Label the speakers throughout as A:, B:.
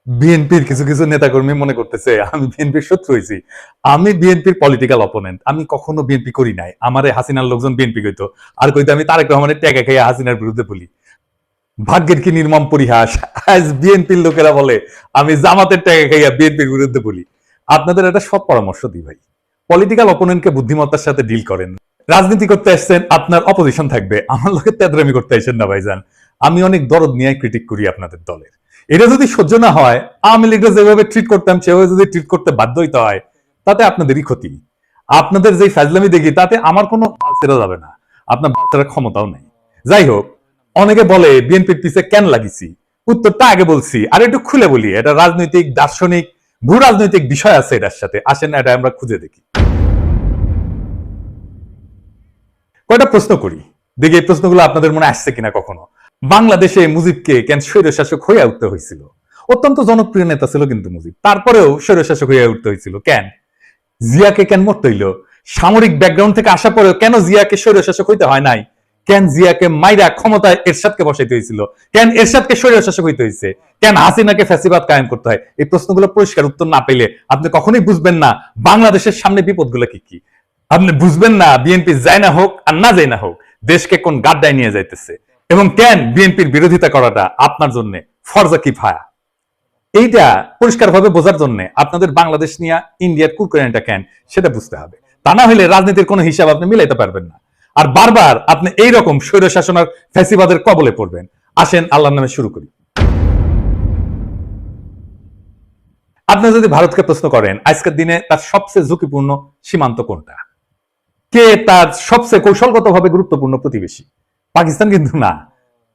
A: বিএনপির কিছু কিছু নেতাকর্মী মনে করতেছে আমি বিএনপির শত্রু হয়েছি। আমি বিএনপির পলিটিক্যাল অপোনেন্ট, আমি কখনো বিএনপি করি নাই। আমারে হাসিনার লোকজন বিএনপি কইতো, আর কইতো আমি তারেক রহমানের টাকা খাইয়া হাসিনার বিরুদ্ধে বলি। ভাগ্যের কি নির্মম পরিহাস, আজ বিএনপির লোকেরা বলে আমি জামাতের টাকা খাইয়া বিএনপির বিরুদ্ধে বলি। আপনাদের একটা সৎ পরামর্শ দিই ভাই, পলিটিক্যাল অপোনেন্টকে বুদ্ধিমত্তার সাথে ডিল করেন। রাজনীতি করতে আসছেন, আপনার অপোজিশন থাকবে, আমার লোকের তেদরামি করতে আসেন না ভাইজান। আমি অনেক দরদ নিয়ে ক্রিটিক করি আপনাদের দলের। এটা যদি সহ্য না হয়, আওয়ামী লীগরা যেভাবে ট্রিট করতাম সেভাবে যদি ট্রিট করতে বাধ্য হইতে হয়, তাতে আপনাদেরই ক্ষতি। আপনাদের যে ফাজলামি দেখি তাতে আমার কোনো ছেড়ে যাবে না, আপনার বাচ্চারা ক্ষমতাও নেই। যাই হোক, অনেকে বলে বিএনপির পিছে কেন লাগিছি, উত্তরটা আগে বলছি, আর একটু খুলে বলি। এটা রাজনৈতিক, দার্শনিক, ভূ রাজনৈতিক বিষয় আছে এটার সাথে। আসেন না এটা আমরা খুঁজে দেখি। কয়টা প্রশ্ন করি, দেখি এই প্রশ্নগুলো আপনাদের মনে আসছে কিনা কখনো। বাংলাদেশে মুজিবকে কেন স্বৈরশাসক হয়ে উঠতে হয়েছিল? অত্যন্ত জনপ্রিয় নেতা ছিল কিন্তু মুজিব, তারপরেও স্বৈরশাসক হয়ে উঠতে হয়েছিল কেন? জিয়াকে কেন মরতে হইল? সামরিক ব্যাকগ্রাউন্ড থেকে আসা পরেও কেন জিয়াকে স্বৈরশাসক হইতে হয় নাই? কেন জিয়াকে মাইরা ক্ষমতায় এরশাদকে বসাইতে হয়েছিল? কেন এরশাদকে স্বৈরশাসক হইতে হয়েছে? কেন হাসিনাকে ফ্যাসিবাদ কায়েম করতে হয়? এই প্রশ্নগুলো পরিষ্কার উত্তর না পেলে আপনি কখনোই বুঝবেন না বাংলাদেশের সামনে বিপদগুলো কি কি। আপনি বুঝবেন না বিএনপি যায় না হোক আর না যায় না হোক, দেশকে কোন গাড্ডায় নিয়ে যাইতেছে, এবং কেন বিএনপির বিরোধিতা করাটা আপনার জন্য ফরজা কিফায়া। এইটা পরিষ্কারভাবে বোঝার জন্য আপনাদের বাংলাদেশ নিয়ে ইন্ডিয়ার কুরকুরানিটা কেন সেটা বুঝতে হবে। তা না হলে রাজনীতির কোনো হিসাব আপনি মিলাইতে পারবেন না, আর বারবার আপনি এইরকম স্বৈরশাসন আর ফ্যাসিবাদের কবলে পড়বেন। আসেন আল্লাহর নামে শুরু করি। আপনি যদি ভারতকে প্রশ্ন করেন আজকের দিনে তার সবচেয়ে ঝুঁকিপূর্ণ সীমান্ত কোনটা, কে তার সবচেয়ে কৌশলগতভাবে গুরুত্বপূর্ণ প্রতিবেশী, পাকিস্তান কিন্তু না,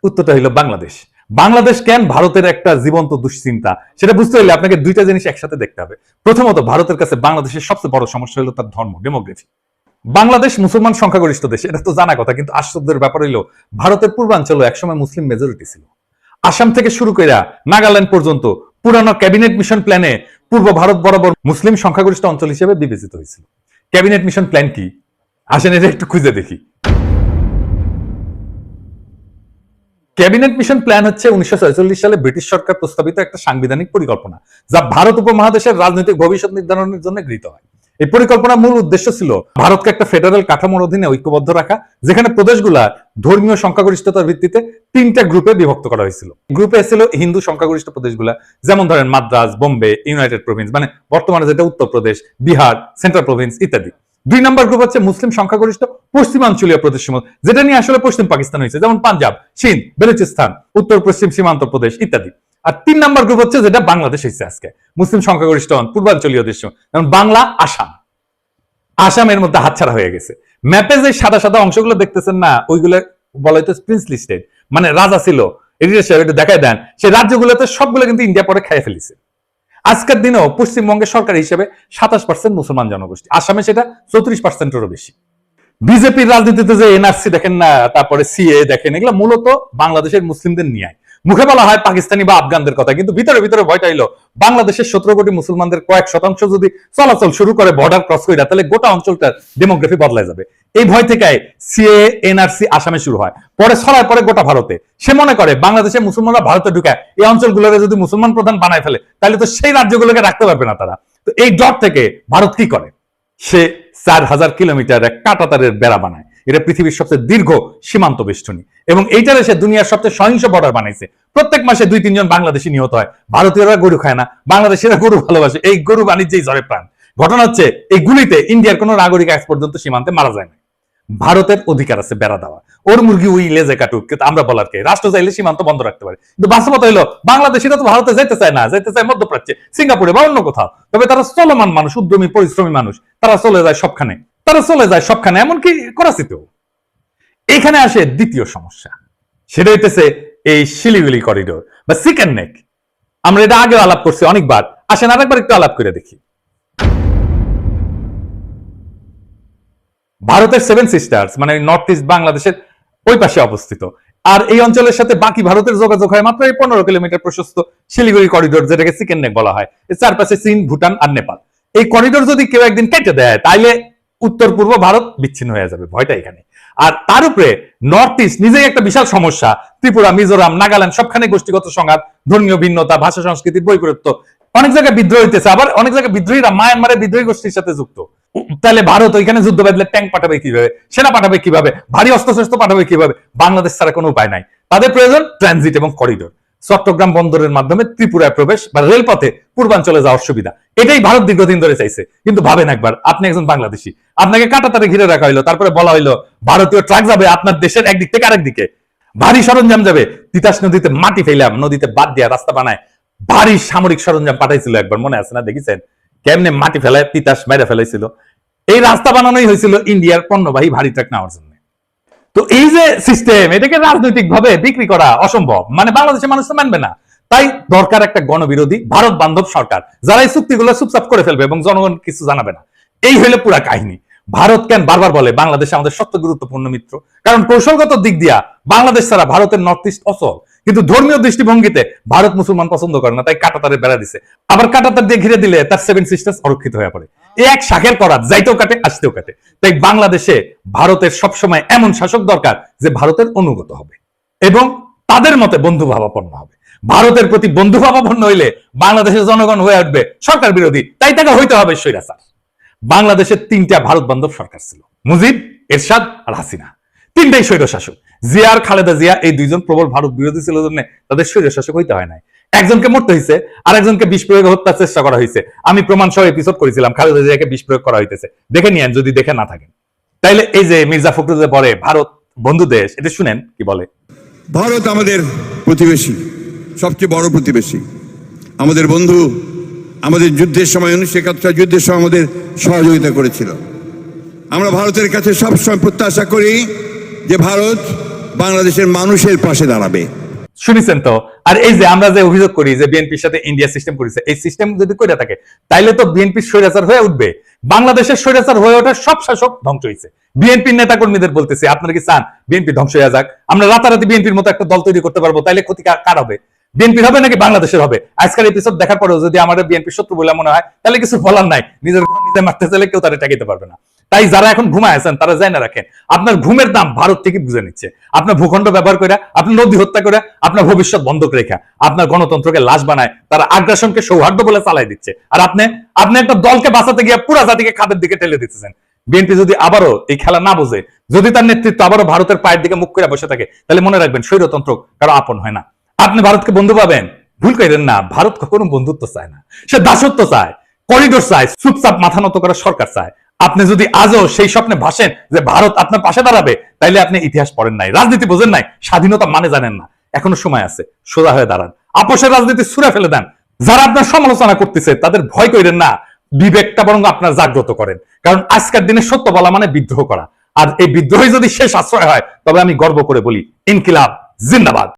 A: উত্তরটা হইল বাংলাদেশ। বাংলাদেশ কেন ভারতের একটা জীবন্ত দুশ্চিন্তা, সেটা বুঝতে হলে আপনাকে দুইটা জিনিস একসাথে দেখতে হবে। প্রথমত, ভারতের কাছে বাংলাদেশের সবচেয়ে বড় সমস্যা হলো তার ধর্ম, ডেমোগ্রাফি। বাংলাদেশ মুসলমান সংখ্যাগরিষ্ঠ দেশ, এটা তো জানা কথা, কিন্তু আশ্চর্যের ব্যাপার হইলো ভারতের পূর্বাঞ্চলে একসময় মুসলিম মেজরিটি ছিল। আসাম থেকে শুরু করে নাগাল্যান্ড পর্যন্ত পুরানো ক্যাবিনেট মিশন প্ল্যানে পূর্ব ভারত বরাবর মুসলিম সংখ্যাগরিষ্ঠ অঞ্চল হিসেবে বিবেচিত হয়েছিল। ক্যাবিনেট মিশন প্ল্যান কি? আসেন এটা একটু খুঁজে দেখি। ক্যাবিনেট মিশন প্ল্যান হচ্ছে 1946 সালে ব্রিটিশ সরকার প্রস্তাবিত একটা সাংবিধানিক পরিকল্পনা, যা ভারত উপমহাদেশের রাজনৈতিক ভবিষ্যৎ নির্ধারণের জন্য গৃহীত হয়। এই পরিকল্পনার মূল উদ্দেশ্য ছিল ভারতকে একটা ফেডারেল কাঠামোর অধীনে ঐক্যবদ্ধ রাখা, যেখানে প্রদেশগুলা ধর্মীয় সংখ্যাগরিষ্ঠতার ভিত্তিতে তিনটা গ্রুপে বিভক্ত করা হয়েছিল। গ্রুপে ছিল হিন্দু সংখ্যাগরিষ্ঠ প্রদেশগুলা, যেমন ধরেন মাদ্রাজ, বোম্বে, ইউনাইটেড প্রভিন্স, মানে বর্তমানে যেটা উত্তরপ্রদেশ, বিহার, সেন্ট্রাল প্রভিন্স ইত্যাদি। দুই নম্বর গ্রুপ হচ্ছে মুসলিম সংখ্যাগরিষ্ঠ পশ্চিমাঞ্চলীয় প্রদেশসমূহ, যেটা নিয়ে আসলে পশ্চিম পাকিস্তান হয়েছে, যেমন পাঞ্জাব, সিন্ধ, বেলুচিস্তান, উত্তর পশ্চিম সীমান্ত প্রদেশ ইত্যাদি। আর তিন নম্বর গ্রুপ হচ্ছে যেটা বাংলাদেশ হয়েছে আজকে, মুসলিম সংখ্যাগরিষ্ঠ পূর্বাঞ্চলীয় দেশ, যেমন বাংলা, আসাম। আসামের মধ্যে হাতছাড়া হয়ে গেছে। ম্যাপে যে সাদা সাদা অংশগুলো দেখতেছেন না, ওইগুলো বলা হয়তো প্রিন্সলি স্টেট, মানে রাজা ছিল, এটা দেখায় দেন, সেই রাজ্যগুলোতে সবগুলো কিন্তু ইন্ডিয়া পরে খেয়ে ফেলেছে। আজকের দিনেও পশ্চিমবঙ্গের সরকার হিসেবে 27% মুসলমান জনগোষ্ঠী, আসামে সেটা 34%-এরও বেশি। বিজেপির রাজনীতিতে যে এনআরসি দেখেন না, তারপরে সিএ দেখেন, এগুলো মূলত বাংলাদেশের মুসলিমদের নিয়ে। মুখে বলা হয় পাকিস্তানি বা আফগানদের কথা, কিন্তু ভিতরে ভিতরে ভয়টা হইলো বাংলাদেশের 17 কোটি মুসলমানদের কয়েক শতাংশ যদি চলাচল শুরু করে বর্ডার ক্রস করে, তাহলে গোটা অঞ্চলটার ডেমোগ্রাফি বদলায় যাবে। এই ভয় থেকে সিএ এনআরসি আসামে শুরু হয়, পরে ছড়ায় পরে গোটা ভারতে। সে মনে করে বাংলাদেশের মুসলমানরা ভারতে ঢুকে এই অঞ্চলগুলোকে যদি মুসলমান প্রধান বানায় ফেলে, তাহলে তো সেই রাজ্যগুলোকে রাখতে পারবে না তারা। তো এই ডট থেকে ভারত কি করে, সে 4000 কিলোমিটার এক কাঁটাতারের বেড়া বানায়। এটা পৃথিবীর সবচেয়ে দীর্ঘ সীমান্ত বেষ্টনী, এবং এইটারে সে দুনিয়ার সবচেয়ে সহিংস বর্ডার বানাইছে। প্রত্যেক মাসে 2-3 জন বাংলাদেশি নিহত হয়। ভারতীয়রা গরু খায় না, বাংলাদেশিরা গরু ভালোবাসে, এই গরু বাণিজ্যেই ঝরে প্রাণ। ঘটনা হচ্ছে এই গুলিতে ইন্ডিয়ার কোন নাগরিক আজ পর্যন্ত সীমান্তে মারা যায় না। ভারতের অধিকার আছে বেড়া দেওয়া, ওর মুরগি উই লেজে কাটুক, কিন্তু আমরা বলার কে, রাষ্ট্র চাইলে সীমান্ত বন্ধ রাখতে পারে। কিন্তু বাস্তবতা হলো বাংলাদেশিরা তো ভারতে যেতে চায় না, যেতে চায় মধ্যপ্রাচ্যে, সিঙ্গাপুরে বা অন্য কোথাও। তবে তারা চলমান মানুষ, উদ্যমী পরিশ্রমী মানুষ, তারা চলে যায় সবখানে, এমনকি করাচিতেও। এখানে আসে দ্বিতীয় সমস্যা, সেটা হইতেছে এই শিলিগুড়ি করিডোর বা চিকেন নেক। আমরা এটা আগে আলাপ করছি অনেকবার, আসেন আরেকবার একটু আলাপ করে দেখি। ভারতের 7 সিস্টার্স মানে নর্থ ইস্ট বাংলাদেশের ওই পাশে অবস্থিত, আর এই অঞ্চলের সাথে বাকি ভারতের যোগাযোগ হয় মাত্র 15 কিলোমিটার প্রশস্ত শিলিগুড়ি করিডোর, যেটাকে চিকেন নেক বলা হয়। এর চারপাশে চীন, ভুটান আর নেপাল। এই করিডোর যদি কেউ একদিন কেটে দেয়, তাইলে উত্তর পূর্ব ভারত বিচ্ছিন্ন হয়ে যাবে, ভয়টা এখানে। আর তার উপরে নর্থ ইস্ট নিজেই একটা বিশাল সমস্যা, ত্রিপুরা, মিজোরাম, নাগাল্যান্ড সবখানে গোষ্ঠীগত সংঘাত, ধর্মীয় ভিন্নতা, ভাষা সংস্কৃতির বৈপরীত্য, অনেক জায়গায় বিদ্রোহ হইতেছে, আবার অনেক জায়গায় বিদ্রোহীরা মায়ানমারের বিদ্রোহী গোষ্ঠীর সাথে যুক্ত। তাহলে ভারত ওইখানে যুদ্ধ বাঁধলে ট্যাঙ্ক পাঠাবে কিভাবে, সেনা পাঠাবে কিভাবে, ভারী অস্ত্রশস্ত্র পাঠাবে কিভাবে? বাংলাদেশ ছাড়া কোনো উপায় নাই। তাদের প্রয়োজন ট্রানজিট এবং করিডোর। চট্টগ্রাম বন্দরের মাধ্যমে ত্রিপুরায় প্রবেশ বা রেলপথে পূর্বাঞ্চলে যাওয়ার সুবিধা, এটাই ভারত দীর্ঘদিন ধরে চাইছে। কিন্তু ভাবেন একবার, আপনি একজন বাংলাদেশি, আপনাকে কাঁটাতারে ঘিরে রাখা হইলো, তারপরে বলা হইলো ভারতীয় ট্রাক যাবে আপনার দেশের একদিক থেকে আরেক দিকে, ভারী সরঞ্জাম যাবে। তিতাস নদীতে মাটি ফেলাম, নদীতে বাদ দিয়া রাস্তা বানায় ভারী সামরিক সরঞ্জাম পাঠাইছিল একবার, মনে আছে না? দেখেছেন কেমনে মাটি ফেলায় তিতাস মেরে ফেলাইছিল? এই রাস্তা বানানোই হয়েছিল ইন্ডিয়ার পণ্যবাহী ভারী ট্রাক নেওয়ার জন্য। তো এই যে সিস্টেম, এটাকে রাজনৈতিক ভাবে বিক্রি করা অসম্ভব, মানে বাংলাদেশের মানুষ তো মানবে না। তাই দরকার একটা গণবিরোধী ভারত বান্ধব সরকার, যারা এই চুক্তিগুলো চুপচাপ করে ফেলবে এবং জনগণ কিছু জানাবে না। এই হইলে পুরা কাহিনী। ভারত কেন বারবার বলে বাংলাদেশ আমাদের সবচেয়ে গুরুত্বপূর্ণ মিত্র? কারণ কৌশলগত দিক দিয়া বাংলাদেশ ছাড়া ভারতের নর্থ ইস্ট অচল, কিন্তু ধর্মীয় দৃষ্টিভঙ্গিতে ভারত মুসলমান পছন্দ করে না, তাই কাঁটাতারে বেড়া দিছে। আবার কাঁটাতার দিয়ে ঘিরে দিলে তার 7 সিস্টার্স অরক্ষিত হয়ে পড়ে। এই এক শাখের করাত, যাইতেও কাটে আসতেও কাটে। তাই বাংলাদেশে ভারতের সবসময় এমন শাসক দরকার যে ভারতের অনুগত হবে এবং তাদের মতে বন্ধুভাবাপন্ন হবে। ভারতের প্রতি বন্ধুভাবাপন্ন হইলে বাংলাদেশের জনগণ হয়ে উঠবে সরকার বিরোধী, তাই তাকে হইতে হবে স্বৈরাচার। বাংলাদেশের 3টা ভারত বান্ধব সরকার ছিল, মুজিব, এরশাদ আর হাসিনা। 3টাই স্বৈরশাসক। জিয়া আর খালেদা জিয়া এই 2জন প্রবল ভারত বিরোধী ছিল জন্য তাদের স্বৈরশাসক হইতে হয় নাই। একজনকে মরতে হয়েছে, আর একজনকে বিষ প্রয়োগে হত্যার চেষ্টা করা হয়েছে। আমি প্রমাণ সহ এপিসোড করেছিলাম খালেদা জিয়াকে বিষ প্রয়োগ করা হইতেছে, দেখে নিয়েন যদি দেখে না থাকেন। তাইলে এই যে মির্জা ফখরুল যে পরে ভারত বন্ধু দেশ, এটা শুনেন কি বলে।
B: ভারত আমাদের প্রতিবেশী, সবচেয়ে বড় প্রতিবেশী, আমাদের বন্ধু। আমাদের যুদ্ধের সময় 1971 যুদ্ধের সময় আমাদের সহযোগিতা করেছিল। আমরা ভারতের কাছে সবসময় প্রত্যাশা করি যে ভারত বাংলাদেশের মানুষের পাশে দাঁড়াবে।
A: শুনেছেন তো? আর এই যে আমরা যে অভিযোগ করি যে বিএনপির সাথে ইন্ডিয়া সিস্টেম করেছে, এই সিস্টেম যদি করে থাকে তাইলে তো বিএনপি স্বৈরাচার হয়ে উঠবে। বাংলাদেশের স্বৈরাচার হয়ে ওঠার সব শাসক ধ্বংস হয়েছে। বিএনপির নেতা কর্মীদের বলতেছে, আপনারা কি চান বিএনপি ধ্বংস হয়ে যাক? আমরা রাতারাতি বিএনপির মতো একটা দল তৈরি করতে পারবো, তাইলে ক্ষতি কার হবে? বিএনপির হবে নাকি বাংলাদেশের হবে? আজকের এপিসোড দেখার পরেও যদি আমাদের বিএনপি শত্রু বলে মনে হয়, তাহলে কিছু বলার নাই। নিজের ঘর নিজে মারতে চাইলে কেউ তারা ঠেকাইতে পারবে না। তাই যারা এখন ঘুমায় আছেন তারা জানা রাখেন, আপনার ঘুমের দাম ভারত থেকে বুঝে নিচ্ছে। আপনার ভূখণ্ড ব্যবহার করে, আপনার নদী হত্যা করে, আপনার ভবিষ্যৎ বন্ধক রেখা, আপনার গণতন্ত্রকে লাশ বানায়, তারা আগ্রাসনকে সৌহার্দ্য বলে চালাই দিচ্ছে। আর আপনি একটা দলকে বাঁচাতে গিয়ে পুরা জাতিকে খাদের দিকে ঠেলে দিতেছেন। বিএনপি যদি আবারও এই খেলা না বোঝে, যদি তার নেতৃত্ব আবারও ভারতের পায়ের দিকে মুখ করে বসে থাকে, তাহলে মনে রাখবেন স্বৈরতন্ত্র কারো আপন হয় না। আপনি ভারতকে বন্ধু পাবেন, ভুল করেন না। ভারত কখনো বন্ধুত্ব চায় না, সে দাসত্ব চায়, করিডোর চায়, চুপচাপ মাথা নত করা সরকার চায়। আপনি যদি আজও সেই স্বপ্নে ভাসেন যে ভারত আপনার পাশে দাঁড়াবে, তাইলে আপনি ইতিহাস পড়েন নাই, রাজনীতি বোঝেন নাই, স্বাধীনতা মানে জানেন না। এখনো সময় আছে, সোজা হয়ে দাঁড়ান, আপোষের রাজনীতি ছুঁড়ে ফেলে দেন। যারা আপনার সমালোচনা করতেছে তাদের ভয় করেন না, বিবেকটা বরং আপনার জাগ্রত করেন। কারণ আজকের দিনে সত্য বলা মানে বিদ্রোহ করা, আর এই বিদ্রোহী যদি শেষ আশ্রয় হয়, তবে আমি গর্ব করে বলি ইনকিলাব জিন্দাবাদ।